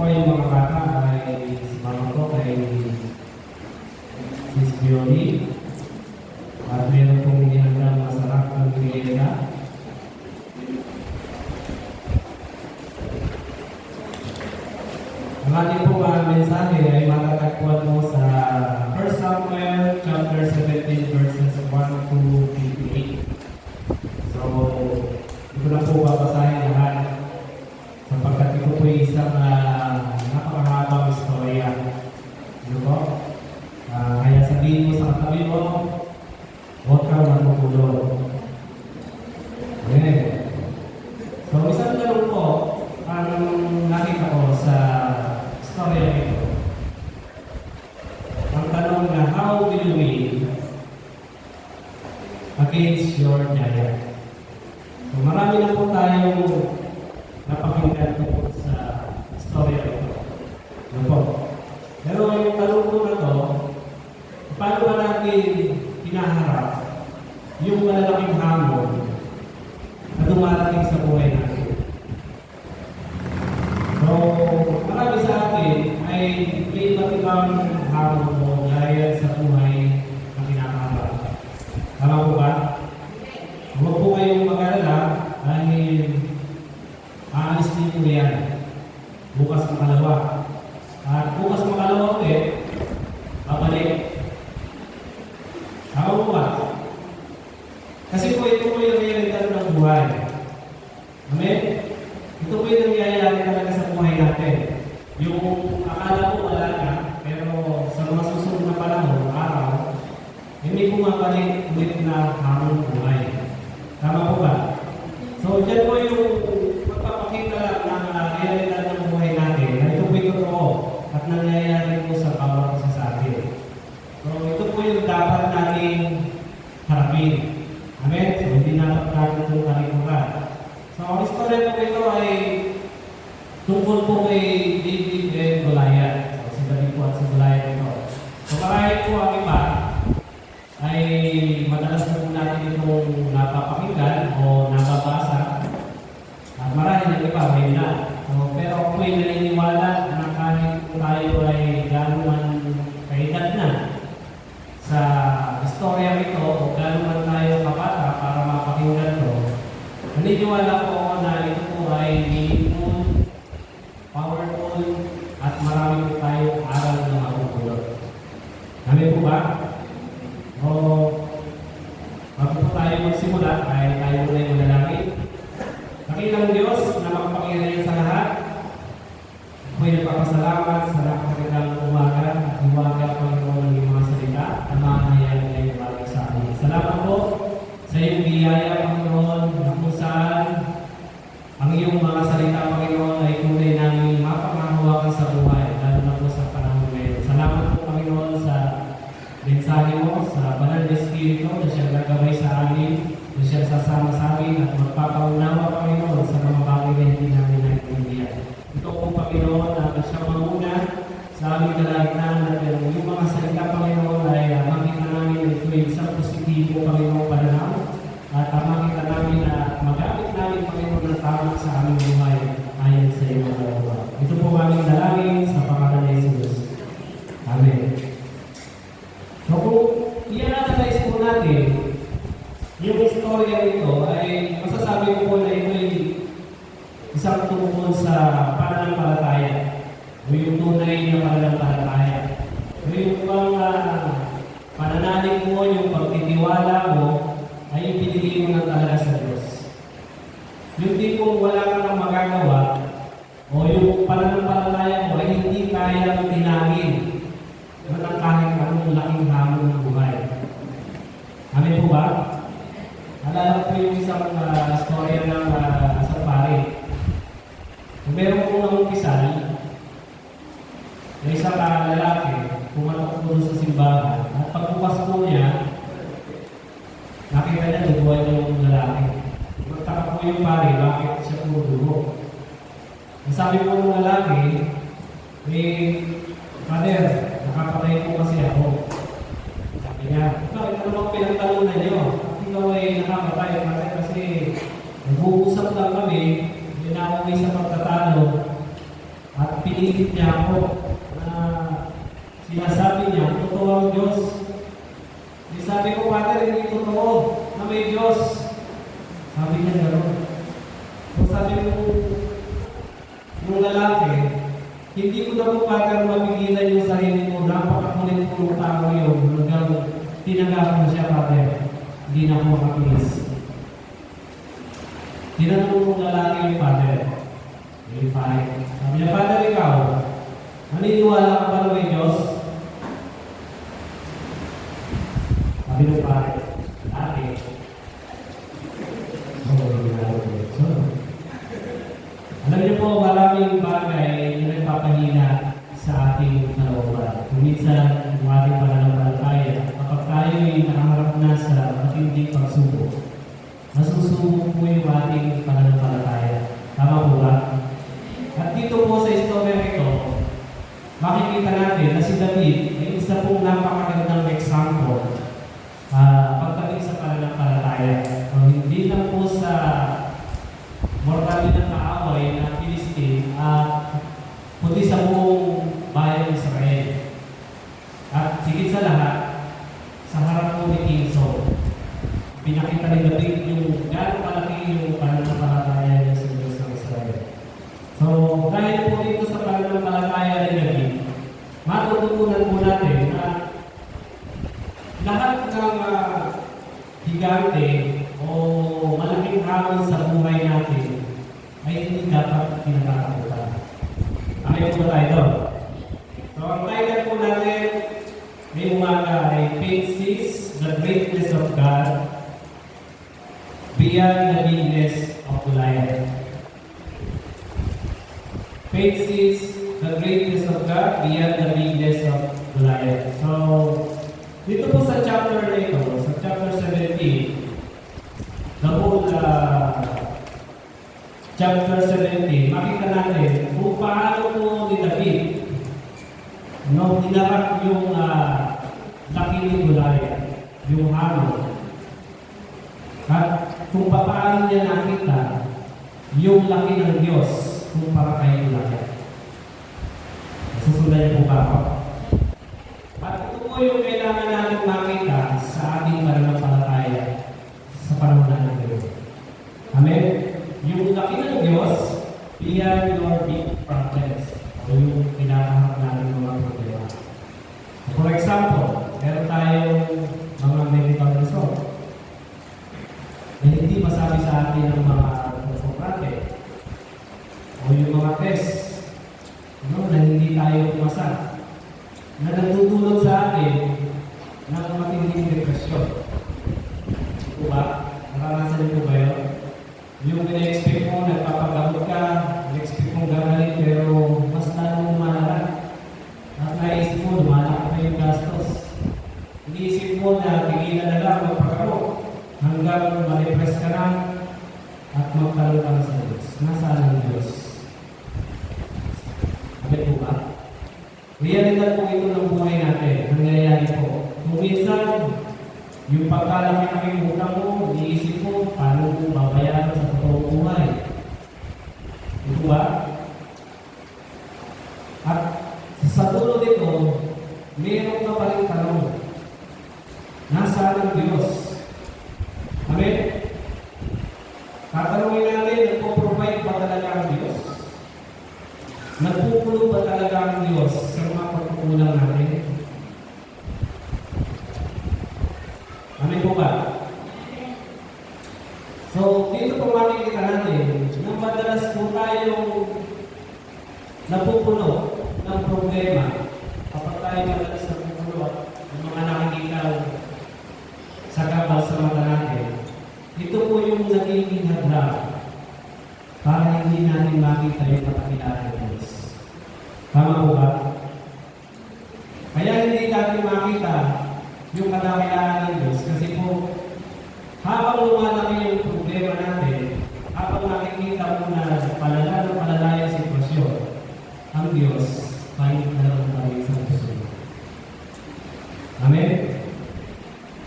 po yung mga bata ay si mama ko kay Miss Bioli. At meron pong inihandang masarap ng merienda. Ang ating po mensahe ay matatagpuan mo sa 1 Samuel chapter 17 verses 1 to 58. So, ito na po babasahin lahat sapagkat ito po ay isang napakahabang istorya. Ano po? Kaya sabihin mo sa katabi mo, huwag kang matutulog. Okay. So, isang tanong po ang nakita ko sa istorya ito. Ang tanong na, how will you win against your giant? So, marami na po tayong napakinggan tungkol sa istorya ito. Ano po? Pero yung tanong ko na to, paano ba natin hinaharap yung malalaking hamon na dumarating sa buhay natin? So, marami sa atin ay may iba't ibang hamon o gaya sa buhay na kinakaharap. Tama po ba? Huwag po kayong mag-alala dahil aalis din po yan bukas makalawa. At bukas makalawa ulit, babalik. Tama po ba? Kasi po ito po yung realidad ng buhay. Amen? Ito po yung nangyayari talaga sa buhay natin. Yung akala ko wala na, pero sa mga susunod na panahon, araw, hindi bumabalik ulit na hamon buhay. Tama po ba? So, dyan po yung pagpapakita ng realidad ng buhay natin na ito po yung totoo at nangyayari po sa bawat isa sa atin. So, ito po yung dapat nating harapin. Amen? So, hindi dapat natin itong kalikuran. So, ang istorya po ito ay tungkol po kay David and Goliath. So, si David po at si Goliath ito. So, marahil po ang iba ay madalas na po natin itong napapakinggan o nababasa. At marahil ang iba may na. So, pero ako po'y naniniwala na kahit po tayo ay gano'n kaedad na sa istorya ito o gano'n tayo kapata para mapakinggan ito, naniniwala po ako na ito po ay meaningful, powerful, at marami po tayong aral na mapupulot. Amin po ba? O, bago po tayo magsimula, ay tayo muna yung manalangin. Dakilang Diyos na makapangyarihan sa lahat, ako'y nagpapasalamat sa napakagandang umaga at iwaga Panginoon ng mga salita na mahahayan ngayong umaga sa amin. Salamat po sa iyong biyaya, Panginoon, na kung saan ang iyong mga salita, Panginoon, ay tunay namin mapanghahawakan sa buhay, lalo na po sa panahon ngayon. Salamat po, Panginoon, sa mensahe mo, sa banal na Espiritu na siyang gagaway sa amin, na siyang sasama sa amin at magpapaunawa, Panginoon, sa mga bagay na hindi namin naiintindihan. Ito po, Panginoon, na siyang mauna sa aming kalagnan at yung mga salita, Panginoon, ay makita namin na ito ay isang positibo, Panginoon, pananaw at makita namin na magamit namin, Panginoon, na tama sa aming buhay ayon sa iyong kalagawa. Ito po aming dalangin sa pangalan ni Jesus. Amen. So kung i-analyze po natin, yung istorya nito ay masasabi ko po na ito ay isang tungkol sa pananampalataya o yung tunay na pananampalataya. O yung pananalig mo, yung pagtitiwala mo ay ipinigay mo na talaga sa Diyos. Yung tipong wala ka nang magagawa o yung pananampalataya mo ay hindi kaya mong tinangin ng kahit anong laking hamon ng buhay. Amin po ba? Alala ko yung isang storya ng isang pare. Meron po ng umpisal na isang lalaki pumatok po sa simbahan at pagbukas po niya, nakita niya duguan yung lalaki. Magtaka po yung pare, bakit siya po dugo? Ang sabi po ng lalaki, Father, nakapatay po kasi ako. Sabi niya, ito namang pinagtalunan niyo. Ikaw ay nakapatay kasi nag-uusap lang kami, hindi na ako sa pagtatalo. At pinilit niya ako na sinasabi niya, totoo ang Diyos. Di sabi ko, Father, hindi totoo na may Diyos. Sabi niya gano'n. So sabi ko, yung lalaki, hindi ko na po, Father, mapigilan yung sarili mo. Napakakulit ko ng tao yun. Hanggang tinanggap mo siya, Father. Hindi na ako makapilis. Tinanong mong lalaki yung Father. Verify. Sabi niya, Father, ikaw, naniniwala ka ba na may Diyos? Sabi ng Father, dati. Alam niyo po, maraming bagay na nagpapahina sa ating kalooban. Kung minsan, yung ating pananampalataya, kapag tayo ay nakaharap na sa matinding pagsubok, nasusubok po yung ating pananampalataya. Tama po ba? At dito po sa istorya ito, makikita natin na si David ay isa pong napakagandang example pagdating sa pananampalataya. Hindi lang po sa mortality ng kaaway ng Philistine at kundi sa buong bayan ng Israel. At higit sa lahat, sa harap po ni King Saul, pinakita ni David yung gano'ng malaki yung pananampalataya niya sa Diyos ng Israel. So, dahil po dito sa pananampalataya ni David, matututunan po natin na lahat ng higante o malaking hamon sa buhay natin ay hindi dapat kinakatakutan. Amin po tayo doon. So, ang title po natin may umaga ay Faith Sees the Greatness of God Beyond the Bigness of Goliath. Faith sees the greatness of God beyond the bigness of Goliath. So, dito po sa chapter na ito, sa chapter 17, the whole chapter 17, makita natin kung paano po ni David nung hinarap yung laki ni Goliath, yung hamon. At kung paano niya nakita yung laki ng Diyos kumpara kay Goliath. Susundan niyo po ba ako? At ito po yung kailangan natin makita sa ating pananampalataya sa panahon natin ngayon. Amen? Yung laki ng Diyos beyond your big problems o yung kinakaharap natin mga problema. For example, meron tayong mga medical result na hindi masabi sa atin ng mga konsultante o yung mga test na hindi tayo pumasa na nagtutulog sa atin ng matinding depresyon. Ito ba? Naranasan niyo ba yun? Yung ina-expect mo, nagpapagamot ka, ina-expect mo gagaling, pero mas lalong lumalala. At naisip mo, lumalaki pa yung gastos. Iniisip mo na tigilan na lang magpagamot hanggang ma-depress ka na at magkaroon ka sa Diyos. Nasaan ang Diyos? Amin po ba? Realidad po ito ng buhay natin. Nangyayari po. Kung minsan, yung pagkalaki ng yung utang mo, iniisip mo, paano mo babayaran sa totoong buhay. Ito ba? At sa dulo nito, mayroon ka pa rin tanong. Nasaan ang Diyos? Amen? Tatanungin natin, nagpo-provide ba talaga ang Diyos? Nagpupulo ba talaga ang Diyos sa mga pagkukulang natin? Amen po ba? So, dito po makikita natin na madalas po tayong napupulo ng problema kapag tayo madalas napupulo ng mga nakikita sa kapal sa mata natin. Ito po yung nagiging hadlang para hindi natin makita yung katakilala ng Diyos. Tama po ba? Kaya hindi natin makita yung katakilala ng Diyos kasi po habang lumalaki yung problema natin, habang nakikita mo na palala yung sitwasyon, ang Diyos ay nalaman sa puso. Amen?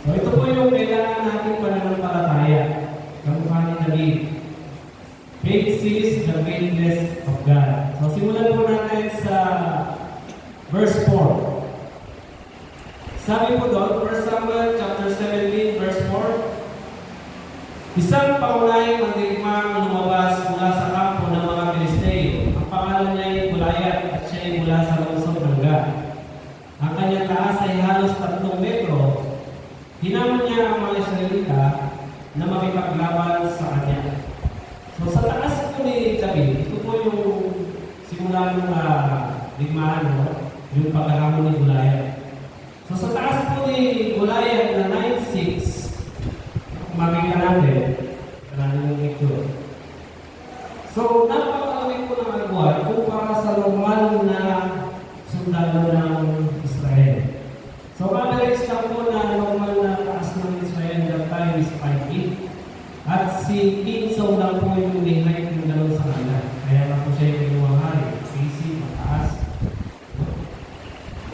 So ito po yung kailangan natin pananampalataya. Kamukha ni David. Faith sees the greatness of God. So simulan po natin natin sa verse 4. Sabi po doon, 1 Samuel chapter 17, verse 4, isang pangunahing mandirigma ang lumabas mula sa kampo ng mga Pilisteo. Ang pangalan niya ay Goliath at siya ay mula sa lungsod ng Gath. Ang kanyang taas ay halos 3 metro. Hinamon niya ang mga Israelita na makipaglaban sa kanya. So sa taas po ni David, ito po yung simula ng digmaan, yung pagkahamon ni Goliath. So sa taas po ni Goliath na 9'6", makikita natin, yung picture. So napakalawin po ng agwat kumpara sa normal na sundalo ng Israel. So average lang po na normal na taas ng Israel that time is 5 feet. At si King Saul lang po yung height ng dalawang sa kanila. Kaya na po siya yung inuwang hari. Sisi, mataas.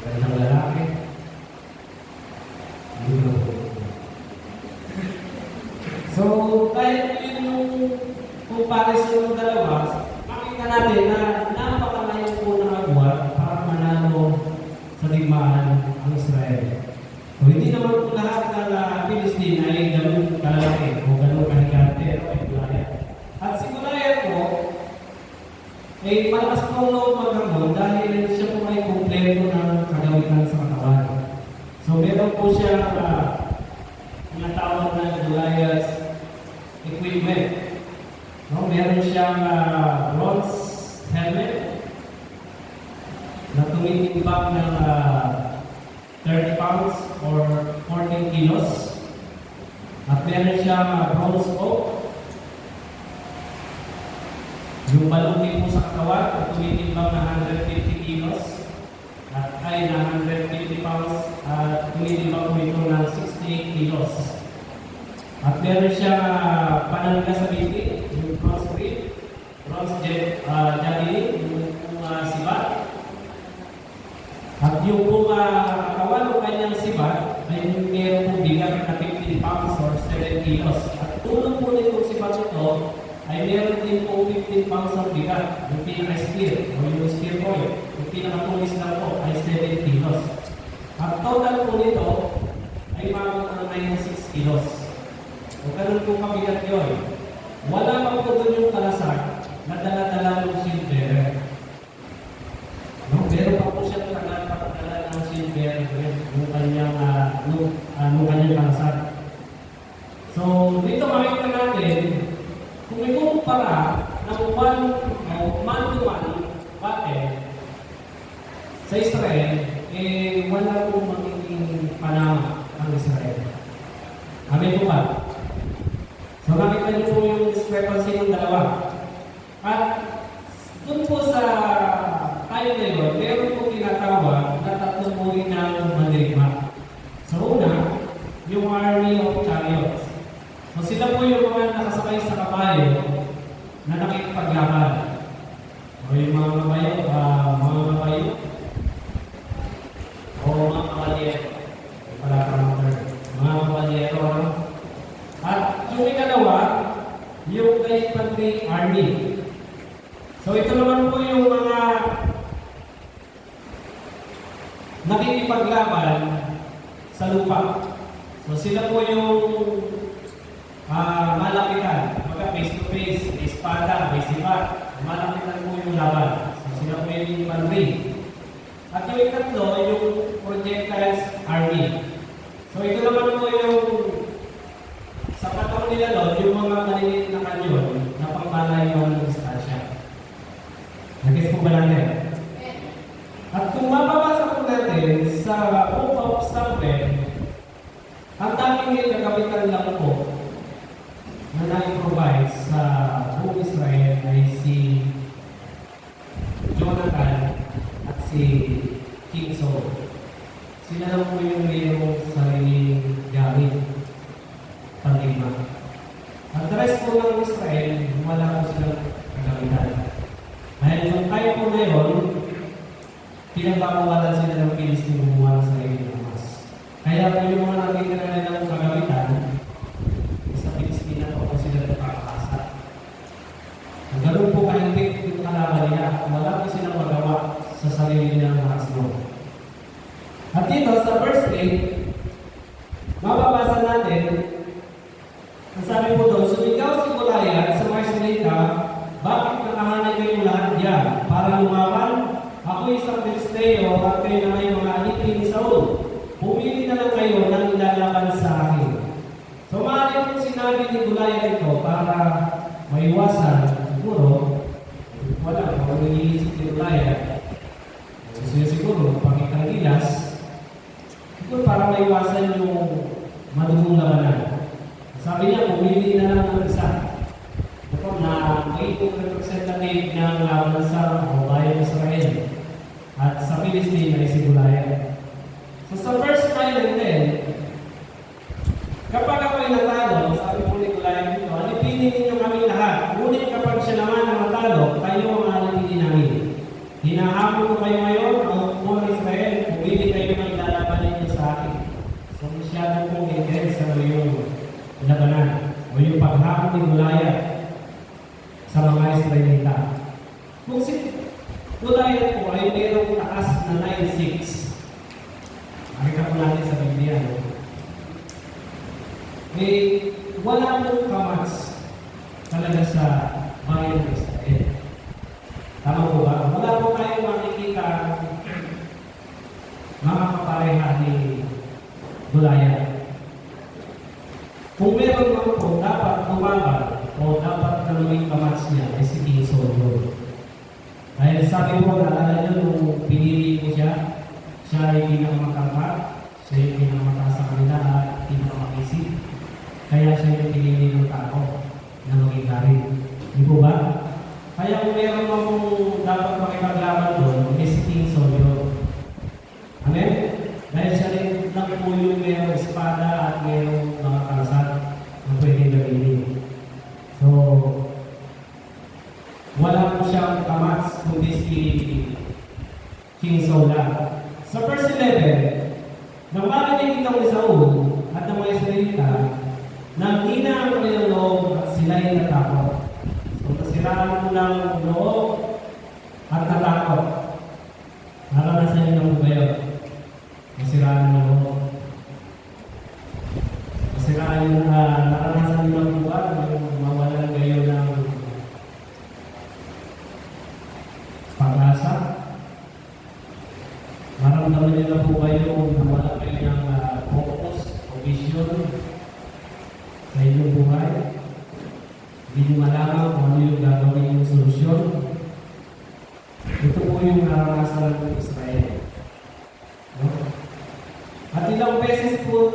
Gandang lalaki. So, kahit yun yung comparison ng dalawa, makita natin na napakalayo po ng agwat para manalo sa digmaan ang Israel. So, hindi naman po lahat ng Palestine ay ganun kalalaki o ganun kahigante o Goliath. At si Goliath po, ay malakas po loob maghamon dahil siya po ay kumpleto ng kagawitan sa katawan. So, meron po siya tinatawag na Goliath's equipment. No? Meron siyang bronze helmet na tumitimbang ng 30 pounds or 14 kilos. At meron siyang bronze oak. Yung balong po sa katawan at tumitimbang na 150 kilos. At ay na 150 pounds at tumitimbang po ito ng 68 kilos. At meron siyang panangga sa biti, yung bronze grip, bronze javelin, yung sibat. At yung kung katawan o kanyang sibat ay meron pong bigat na 15 pounds or 7 kilos. At tulong po nitong sibat ito ay meron din po 15 pounds ng bigat. Yung pinaka-spear o yung spear point, yung pinaka-tulis na po ay 7 kilos. At total po nito ay mga 96 kilos. O ganun po kabigat yun. Wala pa po doon yung kalasag na dala-dala ng silver. No, meron pa po siya tagal-tagal ng silver yung kanyang kalasag. So, dito makikita natin, kung ikukumpara ng man-to-man battle sa Israel, wala pong magiging panama ang Israel. Amen po ba? So, nakita niyo po yung discrepancy ng dalawa. At doon po sa time na yun, meron po tinatawag na 3 uri ng mandirigma. So, una, yung army of chariots. So, sila po yung mga nakasakay sa kabayo na nakikipaglaban. O yung mga kabayo, o mga kabalyero. Mga kabalyero. At yung ikalawa, yung infantry army. So ito naman po yung mga nakikipaglaban sa lupa. So sila po yung malapitan. Face to face, may espada, may sibat. Malapitan po yung laban. So sila po yung infantry. At yung ikatlo, yung projectiles army. So ito naman po yung sa patong nila doon, yung mga maliliit na kanyon na pangmalayo ng distansya. Nagis po ba natin? At kung mababasa po natin sa Book of Samuel, ang daming kagabitan lang po na na-improvise sa buong Israel ay si Jonathan at si King Saul. Sila lang po yung mayroong sariling gamit. Pandigma. At the rest po ng Israel, wala po silang kagamitan. Dahil yung time po na yun, pinagpapawalan sila ng Pilistine gumawa sa sarili ng mas. Kaya po yung mga nakikita nilang kagamitan, sa Pilistine na po sila nagpapakasa. Ang ganun po kahigpit yung kalaban nila, wala po silang magawa sarili nilang lakas mo. At dito sa verse 8, mababasa natin, ang sabi po doon, sumigaw si Goliath sa mga Israelita, bakit nakahanay kayong lahat diyan? Para lumaban? Ako isang Filisteo at kayo na may mga alipin ni Saul. Pumili na lang kayo ng ilalaban sa akin. So maaaring kung sinabi ni Goliath ito para maiwasan, siguro, wala, kung iniisip ni Goliath, gusto niya siguro, pakitang gilas, siguro para maiwasan yung madugong labanan. Sabi niya, pumili na lang ng isa. Ito na may representative ng bansa o bayan ng Israel. At sa Philistine ay si Goliath. So sa verse 9 and 10, kapag ako'y natalo, sabi po ni Goliath dito, alipinin ninyo kami lahat. Ngunit kapag siya naman ang natalo, kayo ang alipinin namin. Hinahamon ko kayo ngayon, ang buong Israel, pumili kayo ng ilalaban ninyo sa akin. So masyado pong intense sa yung labanan o yung paghamon ni Goliath sa mga Israelita. Kung si Goliath po ay mayroong taas na 9'6". Makita po natin sa Biblia. Wala pong kamats talaga sa bayan ng Israel. Tama po ba? Wala po tayong makikita mga kapareha ni Goliath. Kung meron man po, dapat tumagal o dapat kalawing kamats niya ay si King Saul. Dahil sabi po, naalala niyo nung pinili ko siya, siya ay pinakamatangkad, siya ay pinakamataas sa kanila at pinakamakisip. Kaya siya yung pinili ng tao na maging hari. Di po ba? Kaya kung meron man pong dapat makipaglaban doon, ay si King Saul. Amen? Dahil siya rin lang po yung merong espada at merong mga kalasat na pwede gawin. So, wala po siyang kamats kundi si King Saul. Sa verse 11, nang marinig ito ni Saul at ng mga Israelita, nanghina ang kanilang loob at sila ay natakot. So, nasiraan mo ng loob at natakot. Naranasan niyo na po kayo. Nasiraan ng loob. Nasiraan yung naranasan niyo na po ba? Mawalan kayo ng pag-asa. Maramdaman niyo na po kayo nawala kayo ng focus o vision sa inyong buhay. Hindi niyo malaman kung ano yung gagawin yung solusyon. Ito po yung naranasan ng Israel. No? At ilang beses po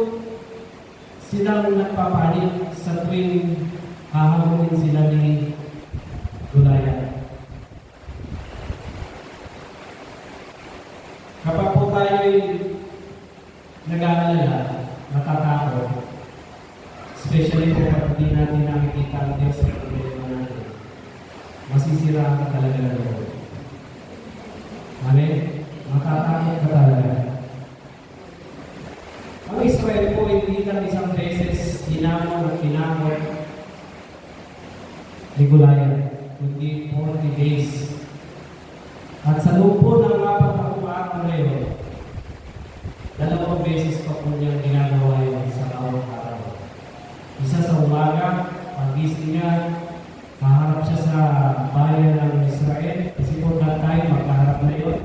silang nagpapanik sa tuwing hahamunin sila ni Goliath. Kapag po tayo ay nag-aalala, natatakot, especially po kapag hindi natin nakikita ang Diyos sa problema natin, masisira ka talaga ng loob. Amen? Matatakot ka talaga. Ang Israel po hindi lang isang beses hinamon at hinamon ni Goliath, kundi 40 days. At sa loob po ng 4 na umaako ngayon, 2 beses pa po niyang ginagawa yun sa bawat araw. Isa sa umaga, pagising niya, maharap siya sa bayan ng Israel. Kasi po that time, magkaharap na yun.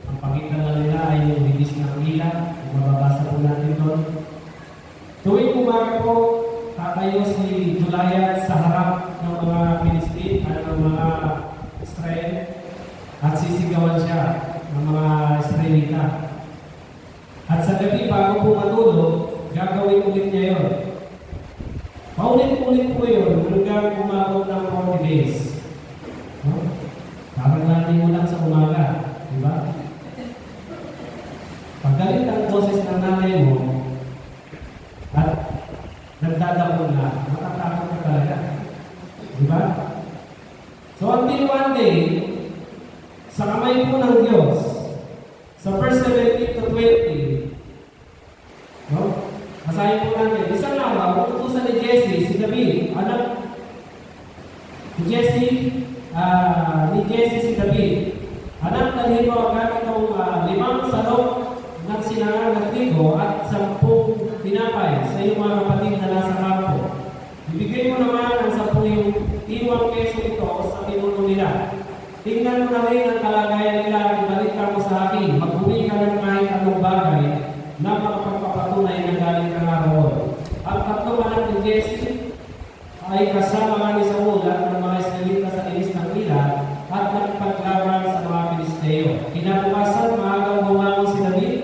Ang pagitan na nila ay yung bigis ng ilang. Mababasa po natin doon. Tuwing umaga po, tatayo si Goliath sa harap ng mga Philistine at ng mga Israel at sisigawan siya ng mga Israelita. At sa gabi, bago po matulog, gagawin ulit niya yun. Paulit-ulit po yun hanggang umabot ng 40 days. No? Parang natin mo lang sa umaga. Diba? Paggalit ang boses ng nanay mo at nagdadakot na, matatakot ka talaga. Diba? So until one day, sa kamay po ng Diyos, sa verse 17 to 20, no? Masahin po natin, isang araw, utusan ni Jesse, si David, anak ni Jesse si David, anak, dalhin mo ang gamit ng sinangang na trigo at 10 tinapay sa iyong mga kapatid na nasa kampo. Ibigay mo naman ang 10 iwang peso ito sa pinuno nila. Tingnan mo na rin ang kalagayan nila at ibalik mo sa akin. Mag-uwi ka ng kahit anong bagay na makapagpapatunay na galing ka nga roon. Ang 3 anak ni Jesse ay kasama nga ni Saul at ng mga Israelita sa inis ng ilan at nagpaglaban sa mga Pilisteo. Kinabukasan, maagang bumangon si David,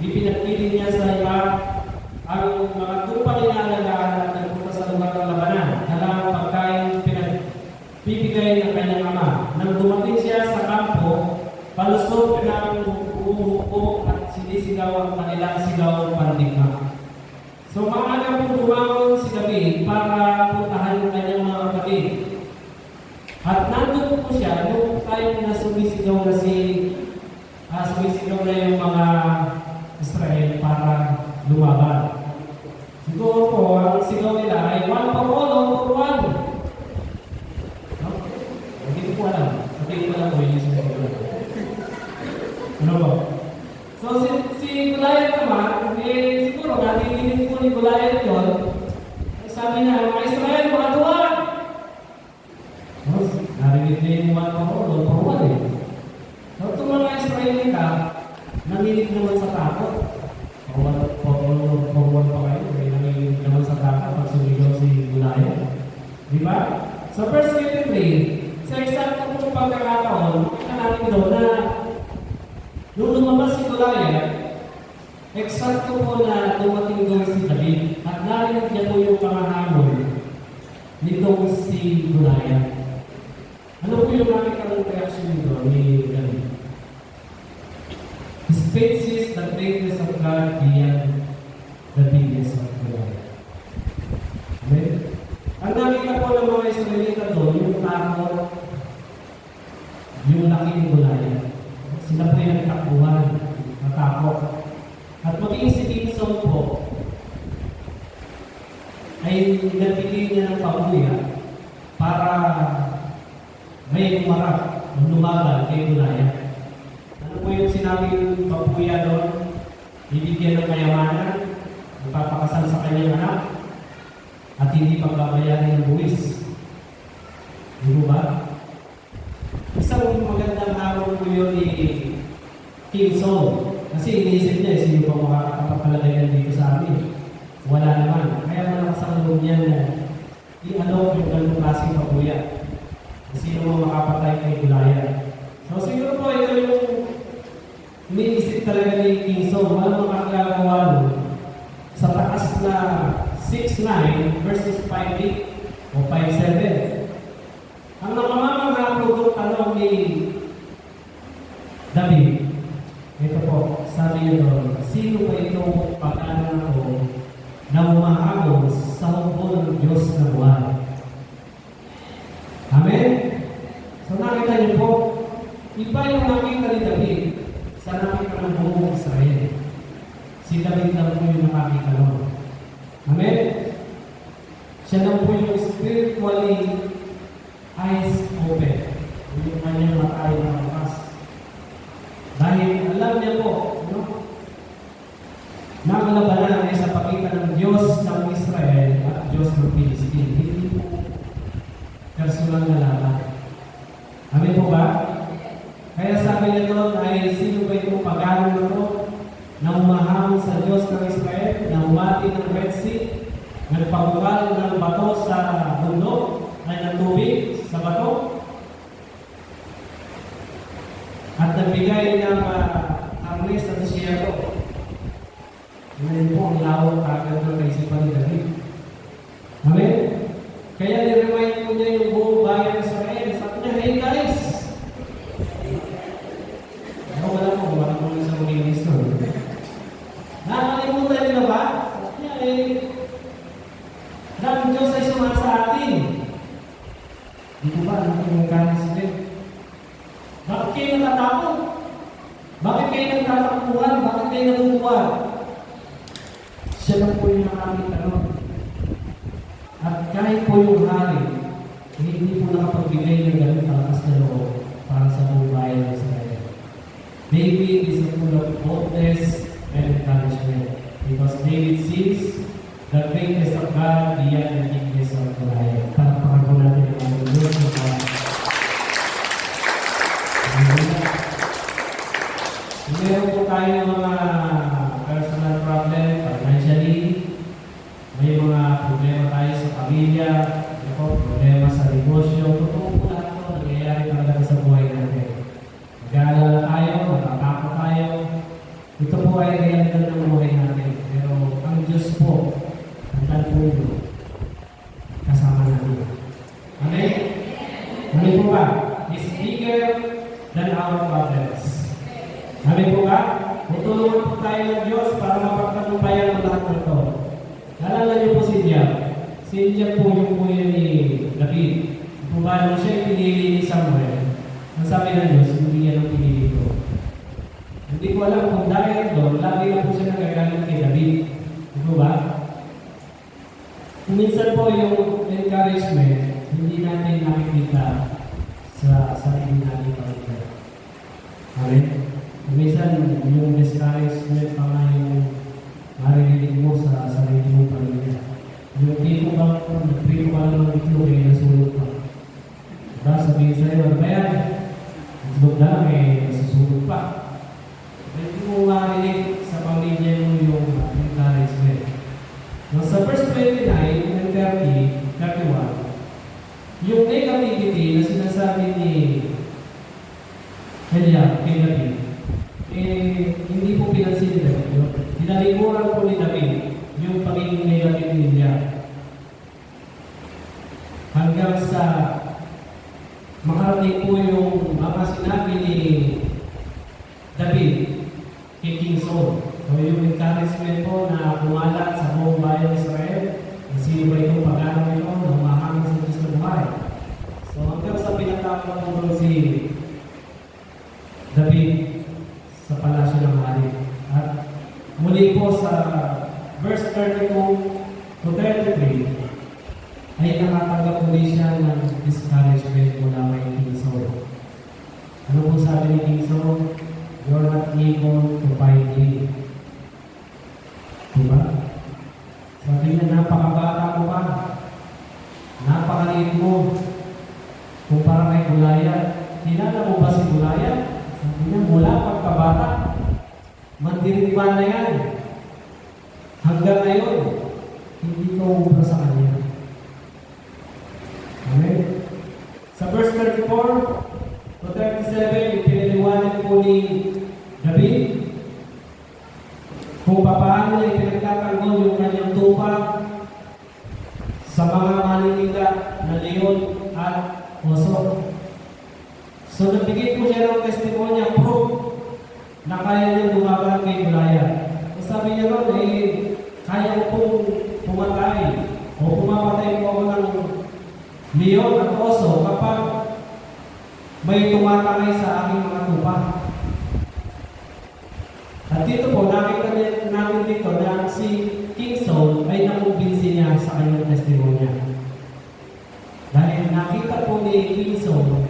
ipinagpili niya sa iba ang mga tupa nilalagahan at nagpunta sa lugar ng labanan. Dalang pagkain pinagbibigay ng kanyang ama. Nang dumating siya sa kampo, palusot ng umuupo at sinisigaw ang kanilang sigaw pandigma. So maaga po bumangon si David para puntahan yung kanyang mga kapatid. At nandun po siya nung time na sumisigaw na yung mga Israel para lumaban. Siguro po, ang sigaw nila ay 1 for all, all for one. No? Hindi ko po alam. Sabihin ko lang po yung sigaw. Ano ba? So si Goliath naman, siguro natiginig po ni Goliath yun. Sabi niya, mga Israel, mga tuwan! Narinig niya yung 1 for all, all for one eh. So itong mga Israelita, nanginig naman sa takot. For one pa kayo, may nanginig naman sa takot pag sumigaw si Goliath. Di ba? So verse 23, sa eksakto pong pagkakataon, makita natin doon na nung lumabas si Goliath, eksakto po na dumating doon si David at narinig niya po yung pangahamon nitong si Goliath. Ano po yung nakita ng reaction doon ni David? His faith sees the greatness of God beyond the bigness of Goliath. Amen? Ang nakita po ng mga Israelita doon, yung takot, yung laki ni Goliath. Sila po yung nagtakbuhan, natakot. At maging si King Saul po, ay nabigay niya ng pabuya para may umarap o lumaban kay Goliath. Ano po yung sinabing pabuya doon? Bibigyan ng kayamanan, magpapakasal sa kanyang anak, at hindi pagbabayaran ng buwis. Di ba? Isang magandang araw po yun ni King Saul. Kasi iniisip niya, sino pa makakapagpalagayan dito sa amin? Wala naman. Kaya malakas ang loob niya na i-alok yung ganong klaseng pabuya. Sino mo makapatay kay Goliath? So siguro po ito yung iniisip talaga ni King Saul. Walang makakagawa nun sa taas na 6'9 versus 5'8 o 5'7. Ang nakamamangha po doon tanong ni David, ito po, sabi niya doon, sino ba itong pag-anak ko na umahabol sa hukbo ng Diyos na buwan? Amen? So nakita niyo po, iba yung nakita ni David sa nakita ng buong Israel. Si David lang po yung nakakita nun. Amen? Siya lang po yung spiritually eyes open. Yung kanyang mata ay nakakas. Dahil alam niya po, no? Na ang labanan ay sa pagitan ng Diyos ng Israel at Diyos ng Palestine. Hindi po personal na laban. Amin po ba? Kaya sabi niya doon ay sino ba itong pag-aaral na ito na humahamon sa Diyos ng Israel, na humati ng Red Sea, nagpabukal ng bato sa bundok, ay ng tubig sa bato, at nagbigay ng karne sa desierto. Ngayon po ang lawak kagad ng kaisipan ni David. Amen? Kaya niremind po niya yung buong bayan ng Israel. Sabi niya, hey guys! Wala po isang ministro. Nakakalimutan niyo na ba? Sabi niya, ang Diyos ay sumasa atin. Di ko ba, ano yung kanis din? Bakit kayo natatakot? Bakit kayo nagtatakbuhan? Bakit kayo natutuwa? Siya lang po yung nakakita nun. At kahit po yung hari, hindi po nakapagbigay ng ganun kalakas na loob para sa buong bayan ng Israel. David is full of boldness, and encouragement. Because David sees the greatness of God beyond the weakness of Goliath. Palakpakan po natin ang mga Diyos ng God. Meron po tayo mga personal problem, financially, may mga problema tayo sa pamilya, problema sa negosyo, totoo po lahat ito, nangyayari talaga sa buhay natin. Nag-aalala tayo, natatakot tayo, ito po ay realidad ng buhay natin. Pero ang Diyos po, ang po kasama natin. Amen? Amen po ba? Is bigger than our problems. Amen po ba? Tutulungan po tayo ng Diyos para mapagtagumpayan ang lahat ng ito. Nalala niyo po si Diab. Si Diab po yung kuya ni David. Kung paano siya pinili ni Samuel, ang sabi ng Diyos, hindi yan ang pinili ko. Hindi ko alam kung dahil doon, lagi na po siya nagagalit kay David. Ito ba? Minsan po yung encouragement, hindi natin nakikita sa sarili natin pamilya. Amen? Minsan, yung discouragement pa nga yung marinig mo sa sarili mo pamilya. Yung tipo ba, nag-pray pa lang ng itlog, eh, nasulot pa. Diba? Sabihin sa'yo, ano ba yan? Itlog na lang, eh, nasusulot pa. Hindi mo marinig sa pamilya mo yung encouragement. Now, sa verse 29 and 30, 31, yung negativity na sinasabi ni Eliab kay David, hindi po pinansin ni David yun. Dinalikuran po ni David yung pagiging negative ni Eliab. Hanggang sa makarating po yung mga sinabi ni David kay King Saul. So yung encouragement po na kumalat sa buong bayan ng Israel, na sino ba itong pag-aaral ito na humahangin sa Diyos na buhay. So hanggang sa pinatapos po doon si David sa palasyo ng hari. At muli po sa verse 32 to 33, ay nakatanggap muli siya ng discouragement mula kay King Saul. Ano po sabi ni King Saul? You're not able to fight me. Diba? Sabi niya, napakabata mo pa. Napakaliit mo. Kumpara kay Goliath. Kilala mo ba si Goliath? Sabi niya, mula pagkabata. Mandirigwan na yan. Hanggang ngayon, hindi ka umubra sa kanya. Amen? Sa verse 34 to 37, yung pinaliwanag po ni David, kung paano niya pinagtatanggol yung kanyang tupa sa mga maninila na leon at oso. So nagbigay po siya ng testimonya, proof na kaya niya lumaban kay Goliath. So sabi niya ron, kaya ko pong pumatay o pumapatay po ako ng leon at oso kapag may tumatangay sa aking mga tupa. At dito po, nakita namin dito na si King Saul ay nakumbinsi niya sa kanyang testimonya. Dahil nakita po ni King Saul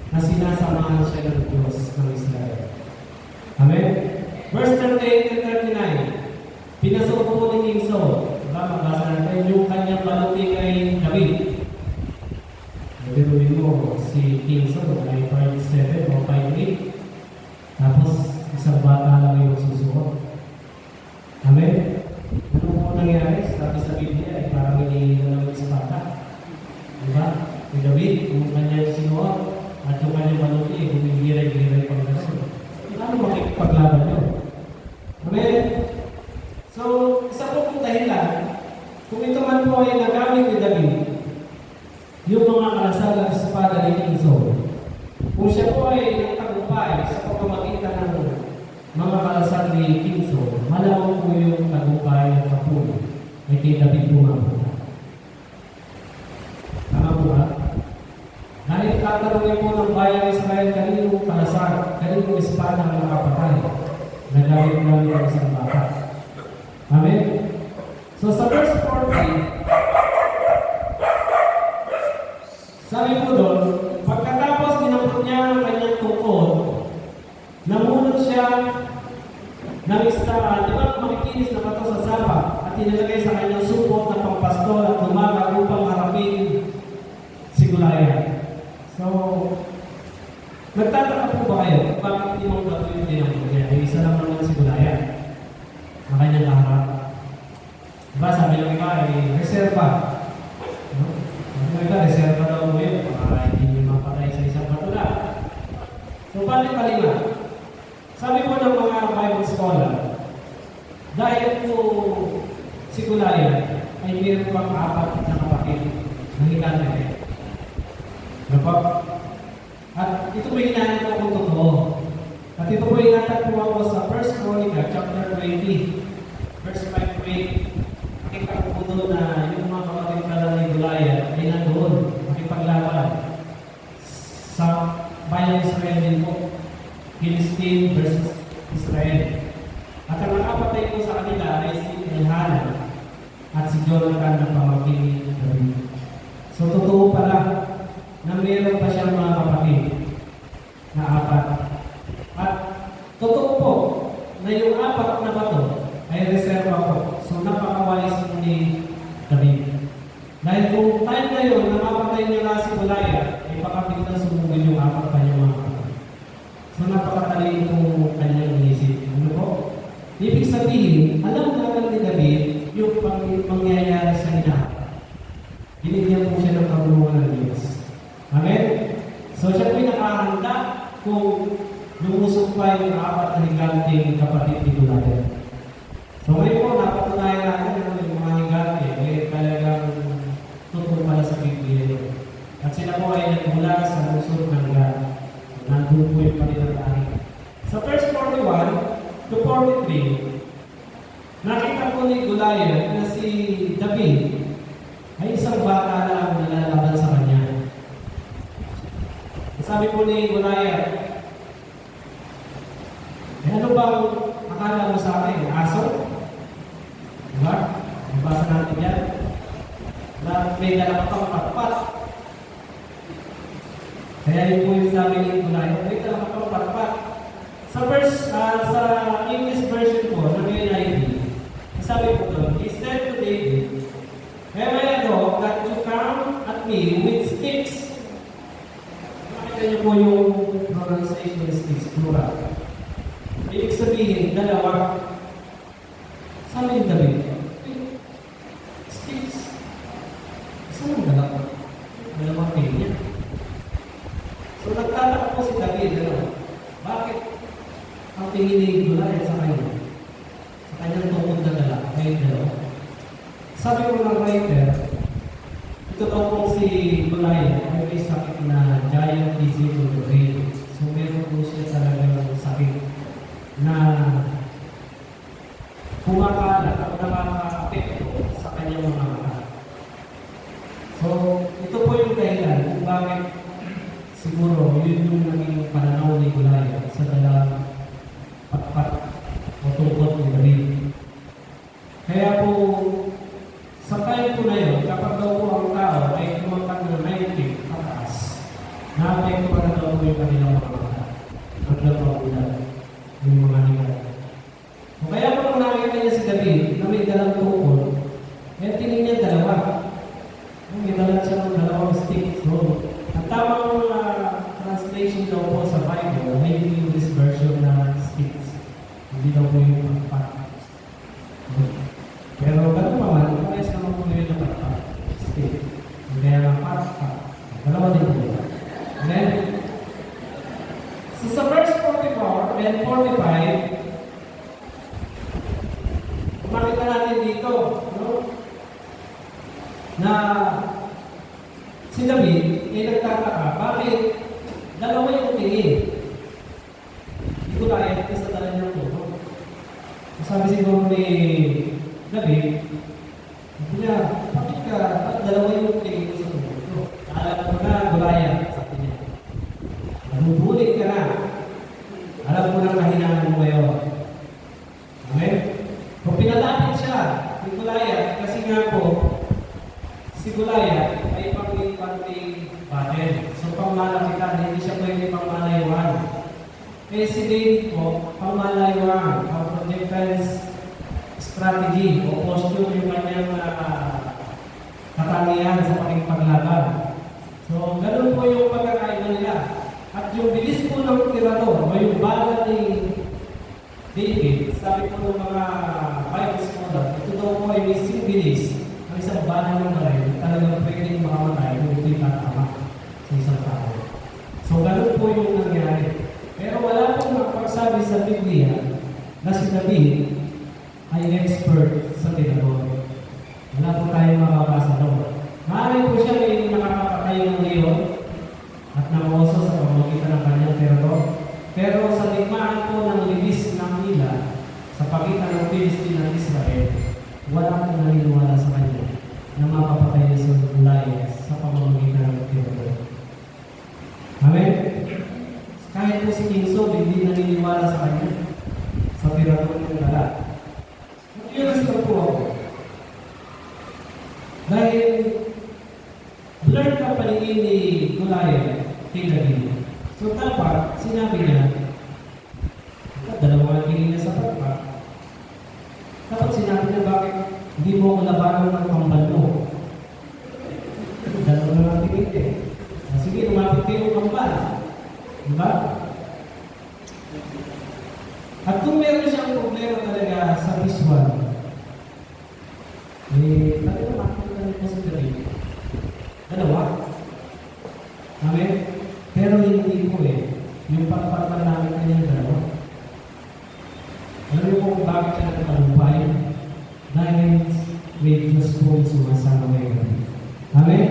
na sinasamahan siya ng Diyos ng Israel. Amen? Verse 38 and 39, pinasok po ni King Saul. Diba? Magbasa natin yung kanyang baluti kay David. Nabiruin mo si King Saul ay 5'7" o 5'8". Tapos, isang bata lang yung susuot. Amen? Ano po nangyari? Sabi sa Biblia ay parang hinihinga ng espada. Diba? Si David, yung kanyang sinuot at yung kanyang baluti, humigiray-giray pang gano'n. Ano makikipaglaban yun? Amen? So, isa po kong dahilan, kung ito man po ay nagamit ni David, yung mga kalasal at espada ni King Saul, kung siya po ay nagtagumpay sa pagpamagitan ng mga kalasal ni King Saul, malawang po yung tagumpay at kapuli ay kay David pumapunta. Tama po ba? Dahil tatanungin po ng bayan ng Israel, kaninong kalasal, kaninong espada ang nakapatay na gamit-gamit ang isang bata. Amen? So sa verse 40, sabi po doon, pagkatapos dinampot niya ang kanyang tungkod, namunod siya di ba makikinis na bato sa sapa at inilagay sa kanyang supot na pangpastol at lumaga upang harapin si Goliath. So, nagtataka po ba kayo bakit limang bato yung tinanggal niya? Isa lang naman si Goliath na kanyang kaharap. Diba sabi ng iba ay reserva. No? Sabi ng iba, reserva daw mo yun para hindi nyo mapatay sa isang bato na. So, paano palima? Sabi po ng mga Bible scholar, dahil po si Goliath ay mayroon pang 4 na kapatid na hinanay. Diba? At ito po hinanay ko kung totoo. At ito po hinanay po ako sa 1 Chronicle chapter 20, verse 5 to 8. Nakita ko po doon na yung mga kapatid pala ni Goliath ay nandoon, makipaglaban sa bayan Israel din po. Philistine versus Israel. At ang nakapatay ko sa kanila ay si Elhanan at si Jonathan na pamangkin ni David. So totoo pala na mayroon pa siyang mga kapatid na 4. At totoo po na yung 4 na bato ay reserva po. So napakawais ni David. Dahil kung time na yun, nakapatay niya na si Goliath, ay baka biglang sumugin yung 4 pa niya mga kapatid. So napakatalino po kanyang inisip. Ano po? Ibig sabihin, alam naman ni David yung pangyayari sa hinaharap. Binigyan po siya ng kabuluhan ng Diyos. Amen? So siya po'y nakahanda kung lumusok pa yung 4 na higanting kapatid ni Goliath. So ngayon po, napatunayan natin na yung mga higante ay talagang totoo pala sa Biblia. At sila po ay nagmula sa lusod ng God. Nandun po yung panitatangin. Sa verse 41 to 43, nakita po ni Goliath na si David ay isang bata na ang nilalaban sa kanya. Sabi po ni Goliath, ano bang akala mo sa akin? Aso? Diba? Nabasa natin yan. Na may dala pang patpat. Kaya yun po yung sabi ni Goliath, may dala pang patpat. Sa English version po, na may NIV, sabi po doon, he said to David, "Have I a dog that you come at me with sticks?" Makita niyo po yung pronunciation sticks, plural. Ibig sabihin, dalawa. Sabi ni David, sticks. Saan ang dalawa? Dalawang pinya. So nagtataka po si David, bakit ang tingin ni Goliath sa kanya? Sa kanyang tungkod na dala, ay dalawa. Sabi ko ng writer, ito daw po si Goliath ay may sakit na giant disease of the brain. So meron po siya talagang sakit na kumakalat at nakaka-apekto sa kanyang mga mata. So, ito po yung dahilan kung bakit siguro yun yung naging pananaw ni Goliath sa dalang patpat o tungkot ni David. Kaya po, sa time po na yun, kapag daw po ang tao ay kumangkat ng 90 pataas, na-apekto pa na daw po yung kanilang mga mata. Ang nagpapulan yung mga nila. So, kaya po nung nakita niya si David na may dalang tungkol, kaya tingin niya dalawa. May dalang siya ng dalawang stick. So, ang tamang translation daw po sa Bible ay yung English version na sticks. Hindi daw po yung patpat. Pero ganun pa man, parehas naman po yun na patpat. Stick. Kaya nga patpat. Dalawa din po. Then, so sa verse 44 and 45, makita natin dito, no? Na si David ay nagtataka, bakit dalawa yung tingin? Hindi ko kaya sa dala niya po. Sabi siguro ni David, niya, bakit ka, dalawa yung tingin ko sa tubo? Alam mo na, Goliath, sabi niya. Mabubulit ka na. Alam mo na kahinaan mo ngayon. Okay? Kung pinalapit siya, si Goliath, kasi nga po, si Goliath ay pang-infanting battle. So, pangmalapitan, hindi siya pwede pangmalayuan. Eh, si David po, pangmalayuan, pang-protect defense strategy o posture, yung kanyang katangian sa pakikipaglaban. So, ganun po yung pagkakaiba nila. At yung bilis po ng tirador, o yung bala ni David, sabi po ng mga Bible scholar, ito daw po ay may bilis ang isang bala ng baril, talagang pwedeng makamatay kung ito'y tatama sa isang tao. So, ganun po yung nangyari. Pero wala pong makapagsabi sa Biblia na si David ay expert sa tirador. Wala po tayong makabasa doon. Maaaring po siya ay nakakapatay ng leon at ng oso sa pamamagitan ng kanyang tirador. Pero sa digmaan po ng libis ng ila sa pagitan ng Philistine at Israel, wala pong naniniwala sa kanya na mapapatay niya sa Goliath sa pamamagitan ng tirador. Amen? Kahit po si King Saul, hindi naniniwala sa kanya sa tirador ng dala. Curious lang po ako. Dahil blurred ang paningin ni Goliath kay David. So dapat, sinabi niya, dalawang tingin niya sa pagpa. Dapat sinabi niya, bakit hindi mo ako labanan ng kambal mo? Dalawang tingin eh. Sige, lumapit kayo ng kambal. Diba? At kung meron siyang problema talaga sa visual, talaga makikita nito sa David. Dalawa. Amen? Pero hindi po yung pagpapal namin kanyang dalawa. Alam niyo po kung bakit siya nagtalumpay? Dahil may Diyos po yung sumasama kay David. Amen?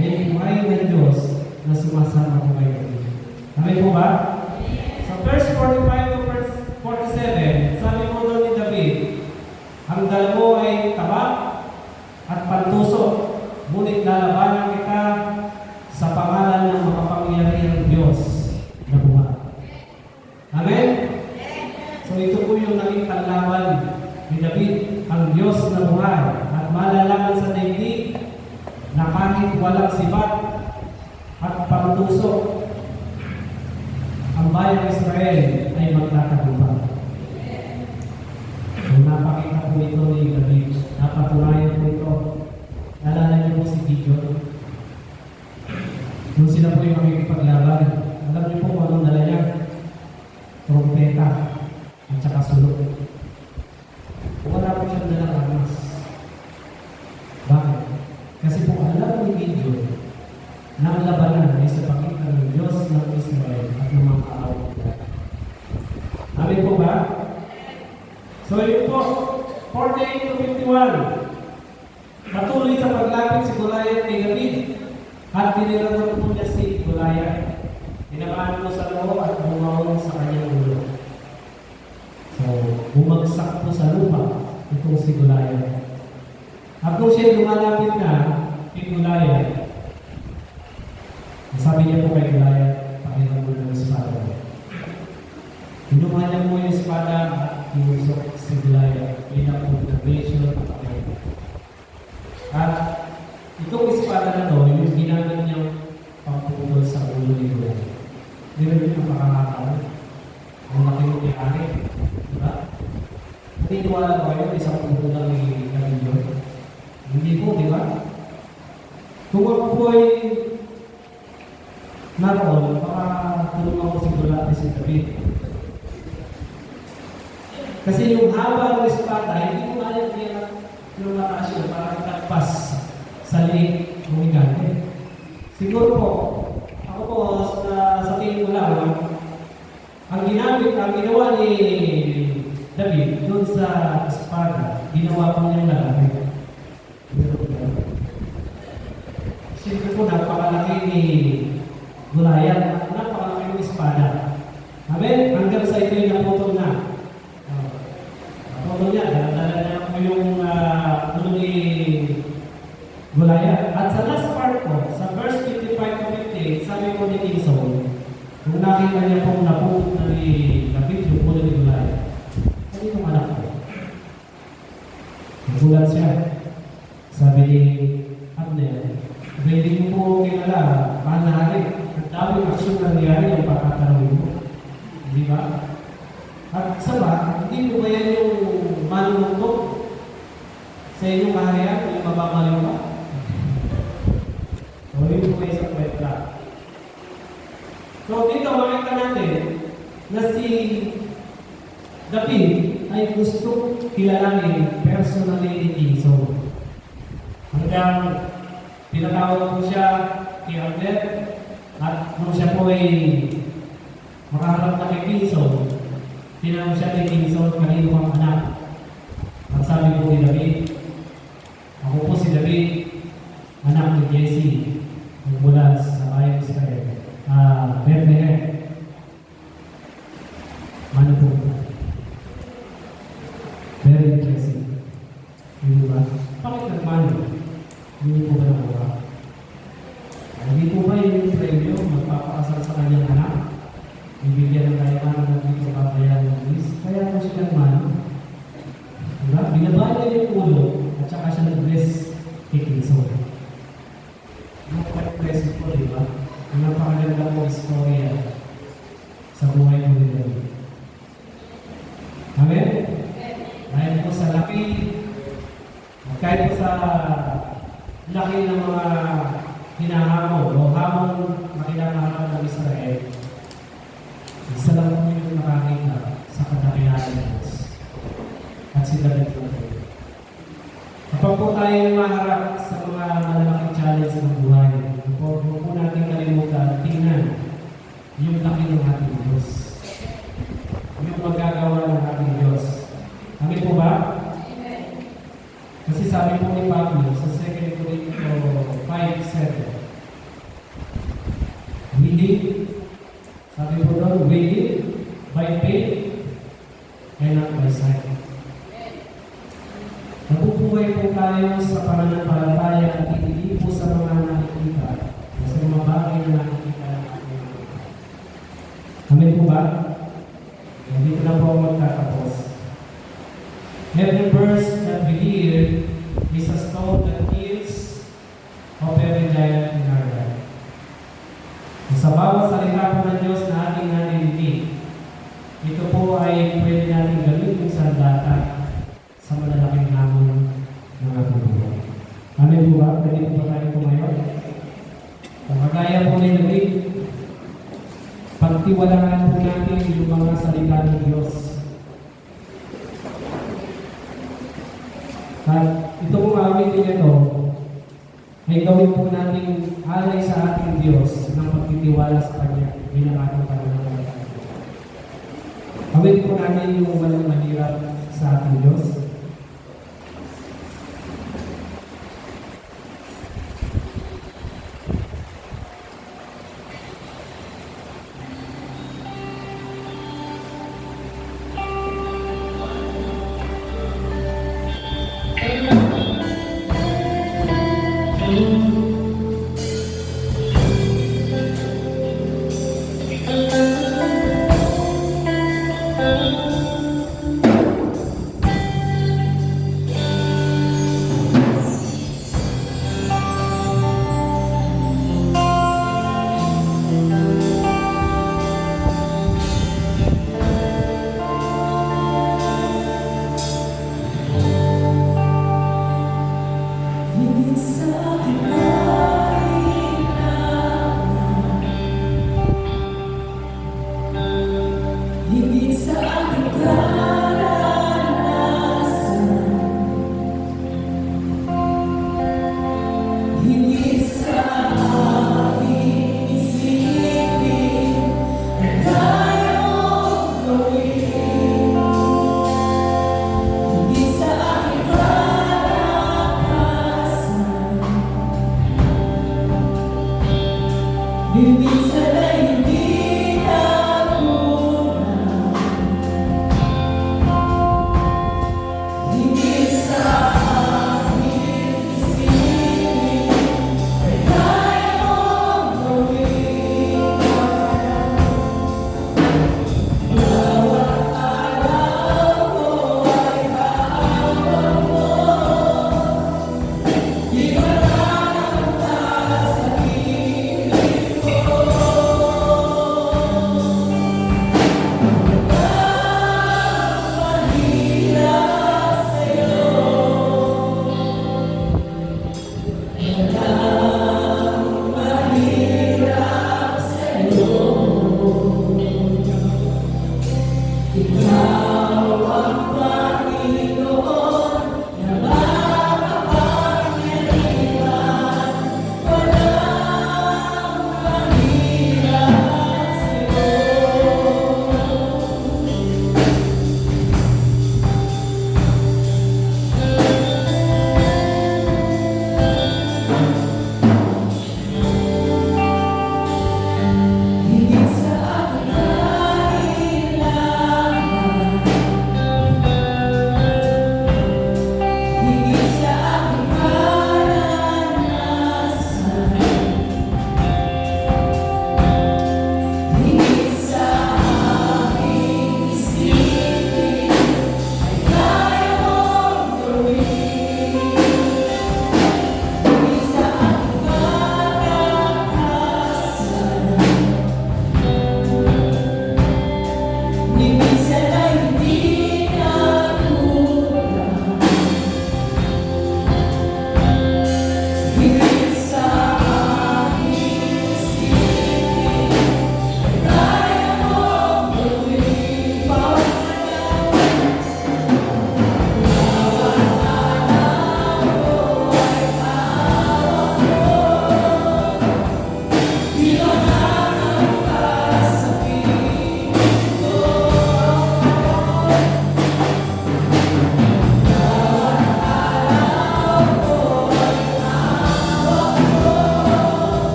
May buhay na Diyos na sumasama ko kay David. Amen po ba? Sa verse 45 to verse 47, sabi po doon ni David, ang dala mo ay taba at pantusok, ngunit lalabanan kita sa pangalan ng makapangyarihang Diyos na buhay. Amen? So ito po yung naging panlaban ni David, ang Diyos na buhay, at malalaman sa daigdig na kahit walang sibat at pantusok, ang bayang Israel ay magtatagumpay. So napakita po ito ni David. Napatunayan po ito. Naalala niyo po si Gideon. Nung sila po yung makikipaglaban, alam niyo po kung anong dala niya? Trompeta at saka sulok. Wala po siyang dalang armas. Bakit? Kasi po alam ni Gideon na ang labanan ay sa pagitan ng Diyos ng Israel at ng mga kaaway nila. Amin po ba? So yun po, 48 to 51. Patuloy sa paglapit si Goliath kay David at tinirador po niya si Goliath. Tinamaan po sa loob at bumawon sa kanyang ulo. So, bumagsak po sa lupa itong si Goliath. At kung siya lumalapit na kay Goliath, sabi niya po kay Goliath, pakiram mo ng espada. Kinuha niya po yung espada at tinusok si Goliath bilang observation at pakita. At itong espada na to, yung ginamit niyang pampupul sa ulo ni Goliath. Hindi rin yung makakataon. Ang laki mo kaya diba? Naniniwala ko kayo, isang puto lang ni David. Hindi po, di ba? Kung ako po ay naroon, baka tulungan ko si Goliath si David. Kasi yung haba ng espada, hindi ko kaya yung mataas yun para itakpas sa liig ng higante. Siguro po, ako po sa tingin ko lang, ang ginawa ni David doon sa espada, ginawa po niyang lalaki. Siyempre po, napakalaki ni Goliath, napakalaki ng espada. Amen? Hanggang sa ito'y naputol na. Naputol niya, dala-dala niya po yung ulo ni Goliath. At sa last part po, sa verse 55 to 58, sabi po ni King Saul, kung nakita niya pong naputol na ni David yung ulo ni Goliath, ano yung anak ko? Nagulat siya. Sabi ni Abner, hindi mo po kilala, panahalik. Ang dami aksyon nangyari yung pagkatanong mo. Di ba? At isa pa, hindi po ba yan yung manunuktok sa inyong kaharian, yung mababaliw ka? O yun po isang kwenta. So dito makita natin na si David ay gusto kilalanin personally ni King Saul. Hanggang pinatawag po siya kay Abner at nung siya po ay makaharap na kay King Saul, tinanong siya kay King Saul, kanino kang anak? At sabi po ni David, ako po si David, anak ni Jesse, mula sa bayan ng Israel. Bethlehem. Ano po? Very interesting. Hindi ba? Bakit nagmano? Hindi po ba nakuha? Hindi po ba yung premyo magpapakasal sa kanyang anak? Bibigyan ng kailangan ng dito kabayan ng Luis? Kaya po siya nagmano. Diba? Binabali niya yung ulo at saka siya nag-bless kay King Saul. Blessed po, diba? Ang napakaganda po istorya sa buhay mo ni David. Amen? Dahil po sa laki, kahit po sa laki ng mga hinahamon o hamon na kinakaharap ng Israel, isa lang po yung nakakita sa kadakilaan ng Diyos. At si David po. Kapag po tayo maharap sa mga malalaking challenge ng buhay, huwag po natin kalimutan, tingnan yung laki ng ating Diyos. Yung magagawa ng ating Diyos. Amin po ba? Kasi sabi po ni Pablo sa 2 Corinthians 5:7, we live, sabi po doon, we live by faith and not by sight. Nabubuhay po tayo sa pananampalataya at hindi po sa mga nakikita o sa mga bagay na nakikita ng ating mga. Amin po ba? Hindi na po ako magtatapos. Every verse that we hear is a stone that heals of every giant in our life. Sa bawat salita po ng Diyos na ating narinig, ito po ay pwede natin gamitin sa data sa malalaking hamon ng ating buhay. Amin po ba? Pwede po ba tayo tumayo? Kung kagaya po ni David, pagtiwalaan po natin yung mga salita ng Diyos. At ito pong awitin ito ay gawin po natin alay sa ating Diyos ng pagtitiwala sa Kanya bilang ating pananampalataya. Gawin po natin yung walang mahirap sa ating Diyos.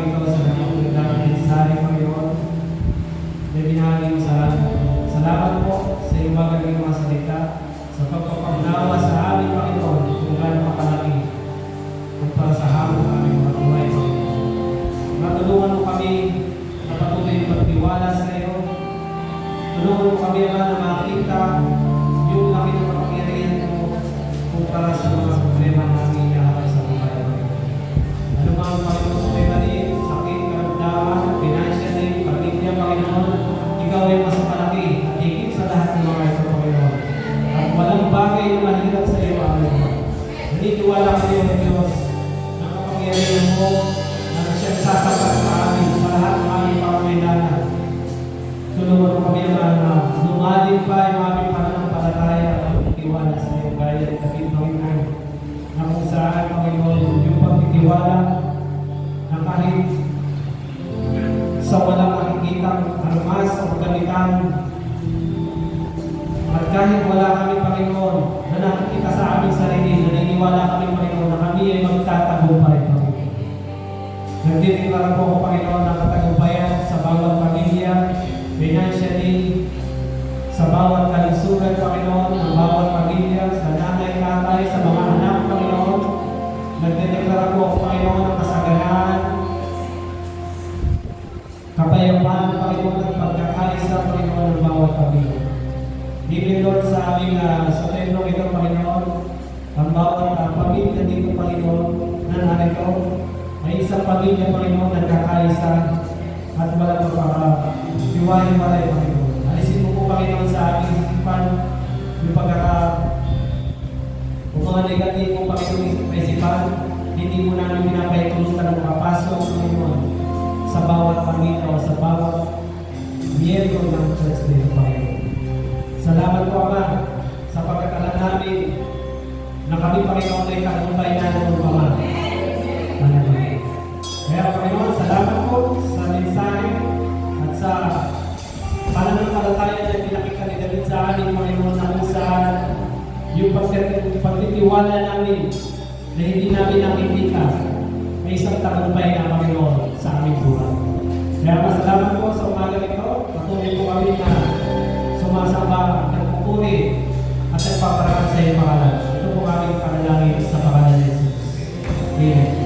ito sa nangyayon mensahe, Panginoon, na binahagi mo sa amin. Salamat po sa iyong magaling mga salita, sa pagpapagnawa sa amin, Panginoon, kung gaano kakalaki kung para sa hamon ng aming mga buhay, Panginoon. Matulungan mo kami na patuloy magtiwala sa iyo. Tulungan mo kami na makita yung laki ng kapangyarihan mo kung para sa mga problema namin iyaharap sa buhay. Ano ba ang Panginoon sa pagkalim, sakit, karamdaman, financially, pamilya, Panginoon, ikaw ay mas malaki at higit sa lahat ng mga ito, Panginoon. At walang bagay na mahirap sa iyo, Panginoon. Naniniwala kayo ng Diyos na kapangyarihan mo na siyang sasapat sa amin sa lahat ng aming pangangailangan. Tulungan mo kami na lumalim pa yung aming pananampalataya at pagtitiwala sa iyo gaya ng David, Panginoon, na kung saan, Panginoon, yung pagtitiwala na kahit sa walang makikitang armas o kagamitan at kahit wala kami, Panginoon, na nakikita sa aming sarili, naniniwala kami, Panginoon, na kami ay magtatagumpay, Panginoon. Nagdideklara po ako, Panginoon, ng katagumpayan sa bawat pamilya, financially, sa bawat kalusugan, Panginoon, ng bawat pamilya, sa nanay, tatay, sa mga anak, Panginoon. Nagdedeklara po ako, Panginoon, ng kasagaran, kapayapaan, Panginoon, at pagkakaisa, Panginoon, ng bawat pamilya. Bibig, Lord, sa aming sa templo ito, Panginoon, ang bawat pamilya dito, Panginoon, na narito, ay isang pamilya, Panginoon, nagkakaisa at walang magpapaliwahin pa rin, Panginoon. Alisin mo po, Panginoon, sa aking isipan yung kung mga negatibong, Panginoon, isipan, hindi mo namin pinapahitulutan ng makapasok, Panginoon, sa bawat pamilya o sa bawat miyembro ng church dito, Panginoon. Salamat po, Ama, sa pagkakalan namin na kami, Panginoon, ay tagumpay na ng Ama. Kaya, Panginoon, salamat po sa mensahe at sa pananampalataya na pinakita ni David sa amin, Panginoon, na kung saan yung pagtitiwala namin na hindi namin nakikita ay isang tagumpay na, Panginoon, sa aming buhay. Kaya masalamat po sa umaga nito. Patuloy po kami na sumasamba, nagpupuri at nagpaparaan sa iyong pangalan. Ito po aming panalangin sa pangalan ni Jesus. Amen.